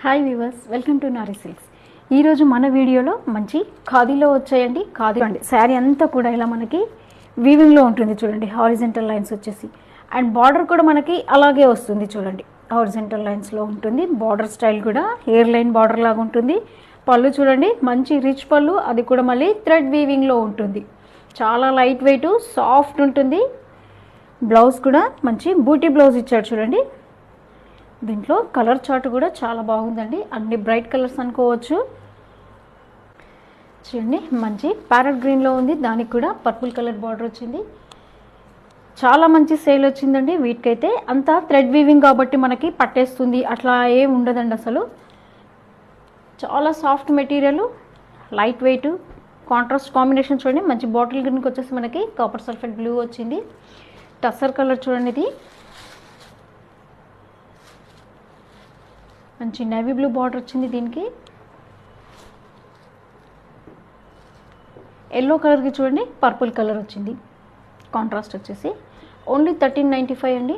Hi viewers, welcome to Nari silks. ఈరోజు మన వీడియోలో మంచి ఖాదీలో వచ్చాయండి. ఖాదీ అండి శారీ అంతా కూడా ఇలా మనకి వీవింగ్లో ఉంటుంది చూడండి. హారిజెంటల్ లైన్స్ వచ్చేసి అండ్ బార్డర్ కూడా మనకి అలాగే వస్తుంది చూడండి. హారిజెంటల్ లైన్స్లో ఉంటుంది. బార్డర్ స్టైల్ కూడా హెయిర్ లైన్ బార్డర్ లాగా ఉంటుంది. పళ్ళు చూడండి, మంచి రిచ్ పళ్ళు, అది కూడా మళ్ళీ థ్రెడ్ వీవింగ్లో ఉంటుంది. చాలా లైట్ వెయిట్, సాఫ్ట్ ఉంటుంది. బ్లౌజ్ కూడా మంచి బూటీ బ్లౌజ్ ఇచ్చాడు చూడండి. దీంట్లో కలర్ చార్ట్ కూడా చాలా బాగుందండి. అన్ని బ్రైట్ కలర్స్ అనుకోవచ్చు. చూడండి, మంచి ప్యారెట్ గ్రీన్లో ఉంది. దానికి కూడా పర్పుల్ కలర్ బార్డర్ వచ్చింది. చాలా మంచి సేల్ వచ్చిందండి. వీటికైతే అంతా థ్రెడ్ వీవింగ్ కాబట్టి మనకి పట్టేస్తుంది అట్లా ఏం ఉండదండి. అసలు చాలా soft material, light weight, contrast combination చూడండి. మంచి బాటిల్ గ్రీన్కి వచ్చేసి మనకి కాపర్ సల్ఫేట్ బ్లూ వచ్చింది. టస్సర్ కలర్ చూడండి, ఇది మంచి నేవీ బ్లూ బార్డర్ వచ్చింది. దీనికి ఎల్లో కలర్కి చూడండి పర్పుల్ కలర్ వచ్చింది. కాంట్రాస్ట్ వచ్చేసి ఓన్లీ 1395 అండి.